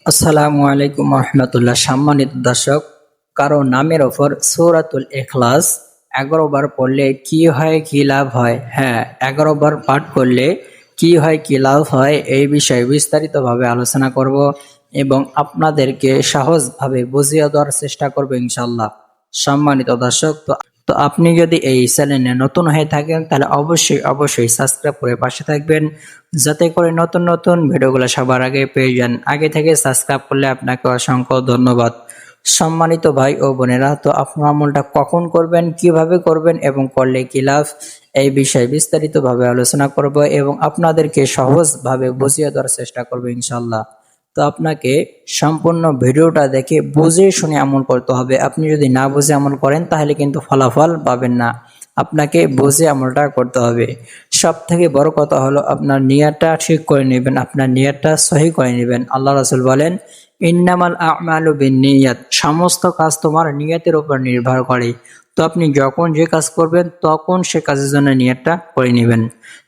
আসসালামু আলাইকুম রহমতুল্লাহ। সম্মানিত দর্শক, কারো নামের ওপর সূরাতুল ইখলাস 11 বার পড়লে কি হয়, কি লাভ হয়? হ্যাঁ, 11 বার পাঠ করলে কি হয়, কি লাভ হয়, এই বিষয়ে বিস্তারিতভাবে আলোচনা করব এবং আপনাদেরকে সহজভাবে বুঝিয়ে দেওয়ার চেষ্টা করব ইনশাল্লাহ। সম্মানিত দর্শক, তো আপনি যদি এই চ্যানেলে নতুন হয়ে থাকেন তাহলে অবশ্যই সাবস্ক্রাইব করে পাশে থাকবেন, যাতে করে নতুন নতুন ভিডিওগুলো সবার আগে পেয়ে যান। আগে থেকে সাবস্ক্রাইব করলে আপনাকে অসংখ্য ধন্যবাদ। সম্মানিত ভাই ও বোনেরা, তো আপনার আমলটা কখন করবেন, কিভাবে করবেন এবং করলে কি লাভ, এই বিষয়ে বিস্তারিতভাবে আলোচনা করব এবং আপনাদেরকে সহজভাবে বুঝিয়ে দেওয়ার চেষ্টা করব ইনশাল্লাহ। তো আপনাকে সম্পূর্ণ ভিডিওটা দেখে বুঝে শুনে আমল করতে হবে। আপনি যদি না বুঝে আমল করেন তাহলে কিন্তু ফলাফল পাবেন না। আপনাকে বুঝে আমলটা করতে হবে। সব থেকে বড় কথা হলো আপনার নিয়তটা ঠিক করে নেবেন, আপনার নিয়তটা সহি করে নেবেন। আল্লাহ রাসূল বলেন, ইন্নামাল আমালু বিন্নিয়াত, সমস্ত কাজ তোমার নিয়তের উপর নির্ভর করে। তো আপনি যখন যে কাজ করবেন তখন সে কাজের জন্য নিয়তটা করে নেবেন।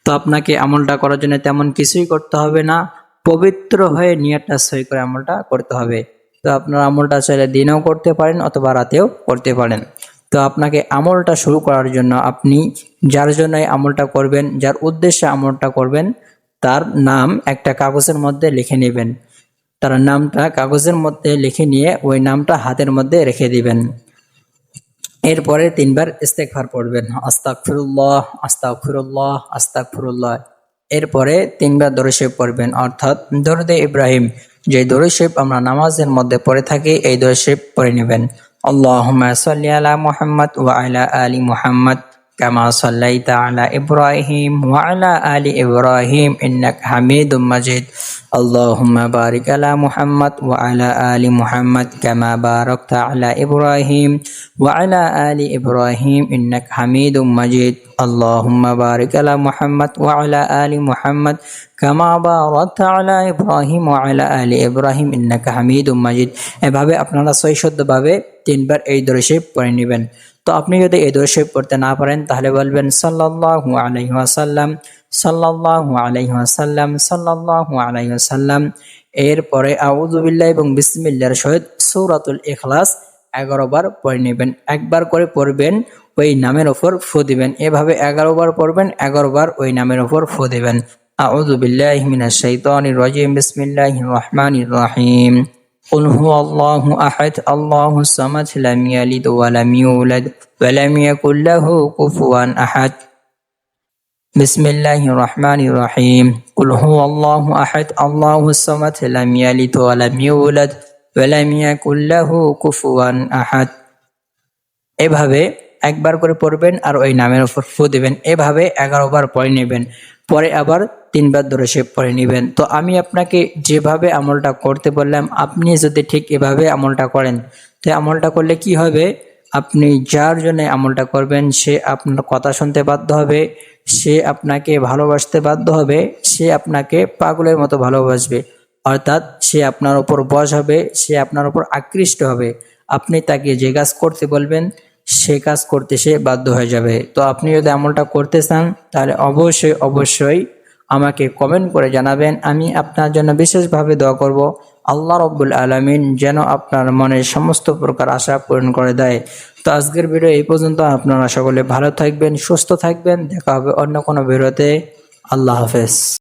তো আপনাকে আমলটা করার জন্য তেমন কিছুই করতে হবে না, পবিত্র হয়ে নিয়তটা সহি করে আমলটা করতে হবে। তো আপনার আমলটা চাইলে দিনেও করতে পারেন অথবা রাতেও করতে পারেন। তো আপনাকে আমলটা শুরু করার জন্য আপনি যার জন্য এই আমলটা করবেন, যার উদ্দেশ্যে আমলটা করবেন, তার নাম একটা কাগজের মধ্যে লিখে নেবেন। তার নামটা কাগজের মধ্যে লিখে নিয়ে ওই নামটা হাতের মধ্যে রেখে দিবেন। এরপরে 3 বার ইস্তেগফার পড়বেন, আস্তাগফিরুল্লাহ আস্তাগফিরুল্লাহ আস্তাগফিরুল্লাহ। এরপরে 3 বার দরুদ শরীফ পড়বেন, অর্থাৎ দরুদে ইব্রাহিম, যে দরুদ শরীফ আমরা নামাজের মধ্যে পড়ে থাকি, এই দরুদ শরীফ পড়ে নেবেন। আল্লাহুম্মা সাল্লি আলা মুহাম্মদ ওয়া আলা আলি মুহাম্মদ কামা সাল্লাইতা আলা ইব্রাহিম ওয়া আলা আলি ইব্রাহিম ইন্নাকা হামিদুম মাজিদ। আল্লাহুম্মা বারিক আলা মুহাম্মদ ওয়া আলা আলি মুহাম্মদ কামা বারাকতা আলা ইব্রাহিম ওয়া আলা আলি ইব্রাহিম ইন্নাকা হামিদুম মাজিদ। আল্লাহুম্মা বারিক আলা মুহাম্মদ ওয়া আলা আলি মুহাম্মদ কামা বারাকতা আলা ইব্রাহিম ওয়া আলা আলি ইব্রাহিম ইন্নাকা হামিদুম মাজিদ। এভাবে আপনারা সহিশুদ্ধভাবে 3 বার এই দরুদ শরীফ পড়ে নেবেন। তো আপনি যদি এই দরুদ শরীফ পড়তে না পারেন তাহলে বলবেন সাল্লাল্লাহু আলাইহি ওয়াসাল্লাম সাল্লাল্লাহু আলাইহি ওয়াসাল্লাম সাল্লাল্লাহু আলাইহি ওয়াসাল্লাম। এরপরে আউযু বিল্লাহি এবং বিসমিল্লাহর সহিত সূরাতুল ইখলাস 11 বার পড়ে নেবেন। একবার করে পড়বেন, ওই নামের উপর ফু দিবেন। এভাবে 11 বার পড়বেন, 11 বার ওই নামের উপর ফু দিবেন। আউযু বিল্লাহি মিনাশ শাইতানির রাজিম, বিসমিল্লাহির রহমানির রহিম। قل هو الله أحد الله الصمد لم يلد ولم يولد ولم يكن له كفوا أحد بسم الله الرحمن الرحيم قل هو الله أحد الله الصمد لم يلد ولم يولد ولم يكن له كفوا أحد। এভাবে একবার করে পড়বেন আর ওই নামের উপর ফু দিবেন। এভাবে 11 বার পড়ে নেবেন। পরে আবার 3 বার দরুদ শরীফ পড়ে নেবেন। তো আমি আপনাকে যেভাবে আমলটা করতে বললাম, আপনি যদি ঠিক এভাবে আমলটা করেন, তো আমলটা করলে কি হবে, আপনি যার জন্য আমলটা করবেন সে আপনার কথা শুনতে বাধ্য হবে, সে আপনাকে ভালোবাসতে বাধ্য হবে, সে আপনাকে পাগলের মতো ভালোবাসবে। অর্থাৎ সে আপনার উপর বশ হবে, সে আপনার উপর আকৃষ্ট হবে। আপনি তাকে যে কাজ করতে বলবেন সে কাজ করতে সে বাধ্য হয়ে যাবে। তো আপনি যদি আমলটা করতে চান তাহলে অবশ্যই আমাকে কমেন্ট করে জানাবেন। আমি আপনার জন্য বিশেষভাবে দোয়া করব, আল্লাহ রাব্বুল আলামিন যেন আপনার মনের সমস্ত প্রকার আশা পূরণ করে দেয়। তো আজকের ভিডিও এই পর্যন্ত। আপনারা সকলে ভালো থাকবেন, সুস্থ থাকবেন। দেখা হবে অন্য কোনো ভিডিওতে। আল্লাহ হাফেজ।